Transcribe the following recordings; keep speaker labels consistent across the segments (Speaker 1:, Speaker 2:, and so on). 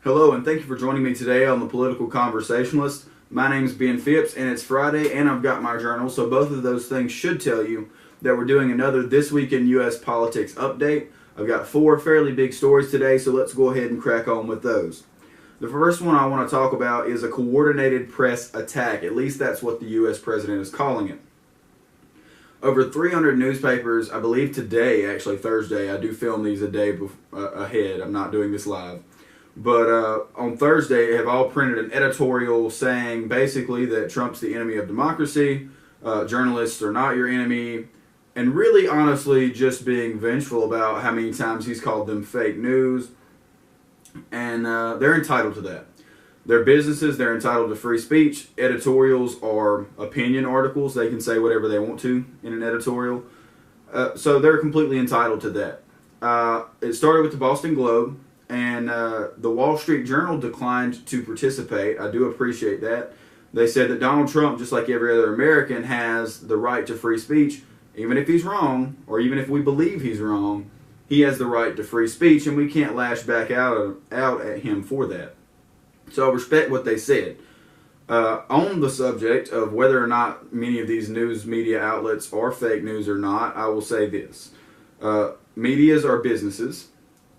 Speaker 1: Hello, and thank you for joining me today on the Political Conversationalist. My name is Ben Phipps, and it's Friday, and I've got my journal, so both of those things should tell you that we're doing another This Week in U.S. Politics update. I've got 4 fairly big stories today, so let's go ahead and crack on with those. The first one I want to talk about is a coordinated press attack. At least that's what the U.S. president is calling it. Over 300 newspapers, I believe today, actually Thursday, I do film these a day ahead, I'm not doing this live. But on Thursday, have all printed an editorial saying basically that Trump's the enemy of democracy, journalists are not your enemy, and really honestly just being vengeful about how many times he's called them fake news. And they're entitled to that. They're businesses, they're entitled to free speech. Editorials are opinion articles. They can say whatever they want to in an editorial. So they're completely entitled to that. It started with the Boston Globe. And the Wall Street Journal declined to participate. I do appreciate that. They said that Donald Trump, just like every other American, has the right to free speech. Even if he's wrong, or even if we believe he's wrong, he has the right to free speech, and we can't lash back out at him for that. So I respect what they said. On the subject of whether or not many of these news media outlets are fake news or not, I will say this. Medias are businesses.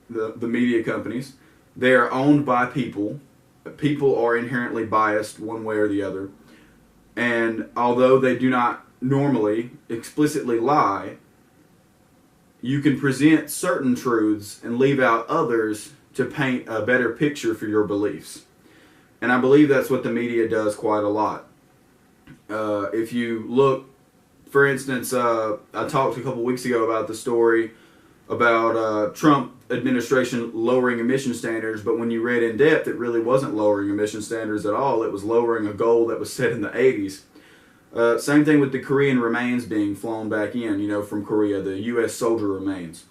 Speaker 1: The media companies, they are owned by people. People are inherently biased one way or the other. And although they do not normally explicitly lie, you can present certain truths and leave out others to paint a better picture for your beliefs. And I believe that's what the media does quite a lot. If you look, for instance, I talked a couple weeks ago about the story about Trump administration lowering emission standards, but when you read in depth, it really wasn't lowering emission standards at all. It was lowering a goal that was set in the 80s. Same thing with the Korean remains being flown back in, from Korea, the U.S. soldier remains.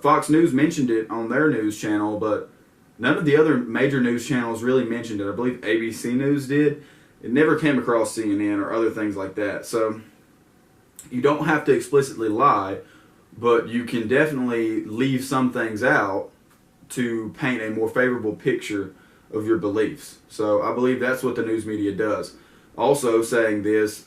Speaker 1: Fox News mentioned it on their news channel, but none of the other major news channels really mentioned it. I believe ABC News did. It never came across CNN or other things like that. So you don't have to explicitly lie, but you can definitely leave some things out to paint a more favorable picture of your beliefs. So I believe that's what the news media does. Also saying this,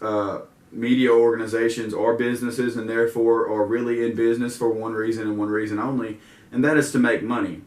Speaker 1: media organizations are businesses and therefore are really in business for one reason and one reason only, and that is to make money.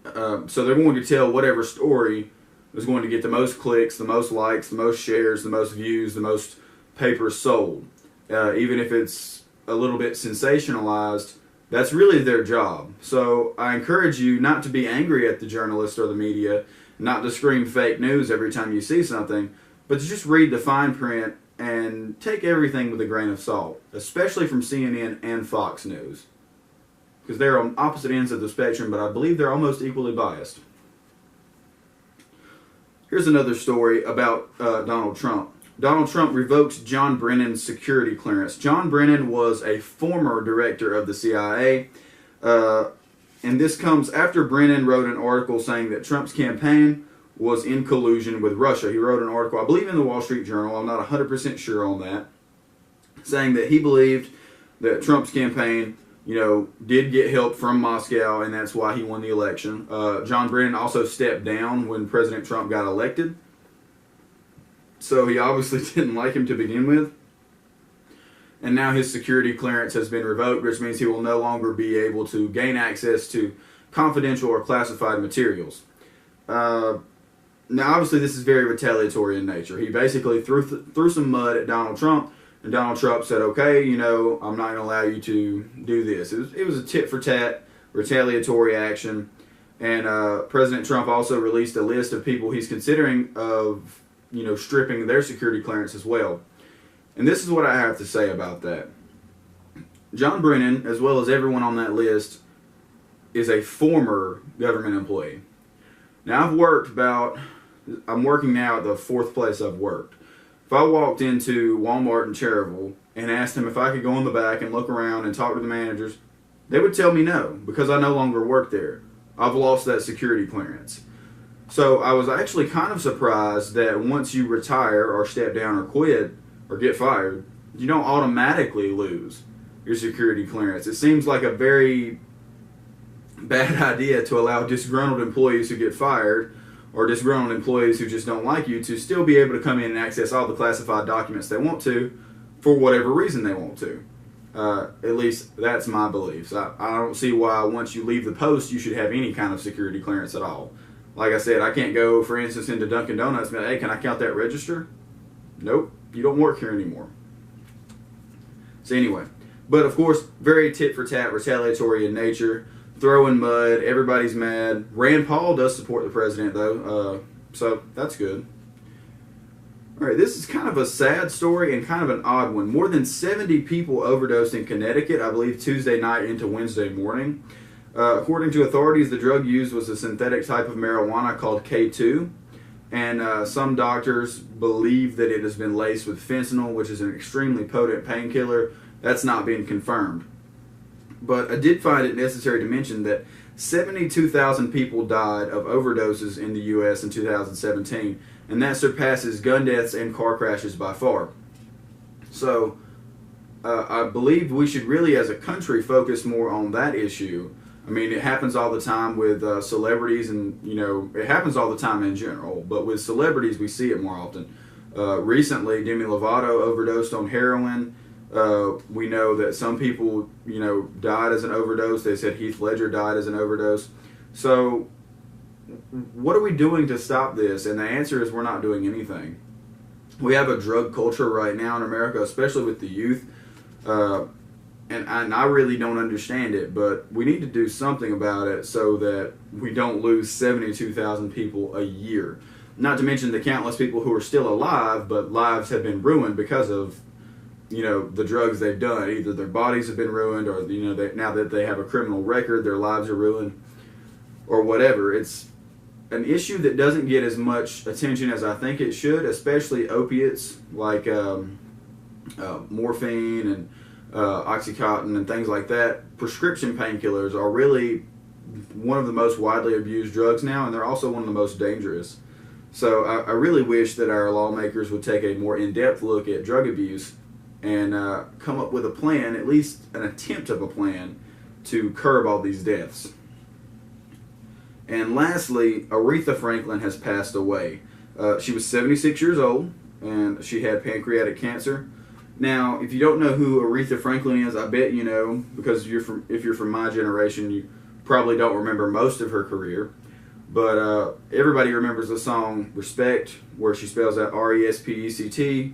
Speaker 1: So they're going to tell whatever story is going to get the most clicks, the most likes, the most shares, the most views, the most papers sold. Even if it's a little bit sensationalized, that's really their job. So I encourage you not to be angry at the journalist or the media, not to scream fake news every time you see something, but to just read the fine print and take everything with a grain of salt, especially from CNN and Fox News, because they're on opposite ends of the spectrum, but I believe they're almost equally biased. Here's another story about Donald Trump. Donald Trump revokes John Brennan's security clearance. John Brennan was a former director of the CIA, and this comes after Brennan wrote an article saying that Trump's campaign was in collusion with Russia. He wrote an article, I believe in the Wall Street Journal, I'm not 100% sure on that, saying that he believed that Trump's campaign, did get help from Moscow, and that's why he won the election. John Brennan also stepped down when President Trump got elected. So he obviously didn't like him to begin with. And now his security clearance has been revoked, which means he will no longer be able to gain access to confidential or classified materials. Now, obviously, this is very retaliatory in nature. He basically threw some mud at Donald Trump, and Donald Trump said, okay, I'm not going to allow you to do this. It was a tit-for-tat retaliatory action. And President Trump also released a list of people he's considering of stripping their security clearance as well. And this is what I have to say about that. John Brennan, as well as everyone on that list, is a former government employee. Now, I'm working now at the 4th place I've worked. If I walked into Walmart in Cherryville and asked them if I could go in the back and look around and talk to the managers, they would tell me no, because I no longer work there. I've lost that security clearance. So I was actually kind of surprised that once you retire or step down or quit or get fired, you don't automatically lose your security clearance. It seems like a very bad idea to allow disgruntled employees who get fired or disgruntled employees who just don't like you to still be able to come in and access all the classified documents they want to for whatever reason they want to. At least that's my beliefs. I don't see why once you leave the post you should have any kind of security clearance at all. Like I said, I can't go, for instance, into Dunkin' Donuts and be like, hey, can I count that register? Nope, you don't work here anymore. So anyway, but of course, very tit-for-tat, retaliatory in nature, throwing mud, everybody's mad. Rand Paul does support the president, though, so that's good. All right, this is kind of a sad story and kind of an odd one. More than 70 people overdosed in Connecticut, I believe Tuesday night into Wednesday morning. According to authorities, the drug used was a synthetic type of marijuana called K2. And some doctors believe that it has been laced with fentanyl, which is an extremely potent painkiller. That's not been confirmed. But I did find it necessary to mention that 72,000 people died of overdoses in the U.S. in 2017. And that surpasses gun deaths and car crashes by far. So I believe we should really, as a country, focus more on that issue. I mean, it happens all the time with celebrities, and it happens all the time in general. But with celebrities, we see it more often. Recently, Demi Lovato overdosed on heroin. We know that some people, died as an overdose. They said Heath Ledger died as an overdose. So, what are we doing to stop this? And the answer is we're not doing anything. We have a drug culture right now in America, especially with the youth. And I really don't understand it, but we need to do something about it so that we don't lose 72,000 people a year. Not to mention the countless people who are still alive, but lives have been ruined because of, the drugs they've done. Either their bodies have been ruined, or now that they have a criminal record, their lives are ruined, or whatever. It's an issue that doesn't get as much attention as I think it should, especially opiates like morphine and Oxycontin and things like that. Prescription painkillers are really one of the most widely abused drugs now, and they're also one of the most dangerous. So I really wish that our lawmakers would take a more in-depth look at drug abuse and come up with a plan, at least an attempt of a plan, to curb all these deaths. And lastly, Aretha Franklin has passed away. She was 76 years old, and she had pancreatic cancer. Now, if you don't know who Aretha Franklin is, I bet you know, because if you're from my generation, you probably don't remember most of her career. But everybody remembers the song Respect, where she spells out R-E-S-P-E-C-T.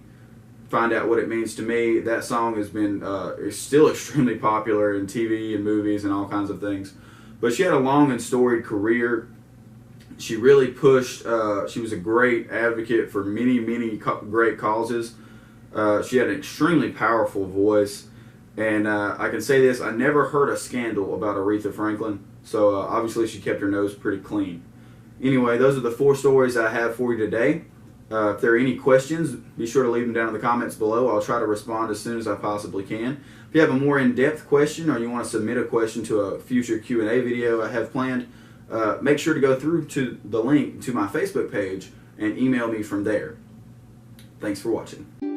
Speaker 1: Find out what it means to me. That song has been is still extremely popular in TV and movies and all kinds of things. But she had a long and storied career. She really pushed, she was a great advocate for many, many great causes. She had an extremely powerful voice, and I can say this, I never heard a scandal about Aretha Franklin, so obviously she kept her nose pretty clean. Anyway, those are the 4 stories I have for you today. If there are any questions, be sure to leave them down in the comments below. I'll try to respond as soon as I possibly can. If you have a more in-depth question, or you want to submit a question to a future Q&A video I have planned, make sure to go through to the link to my Facebook page and email me from there. Thanks for watching.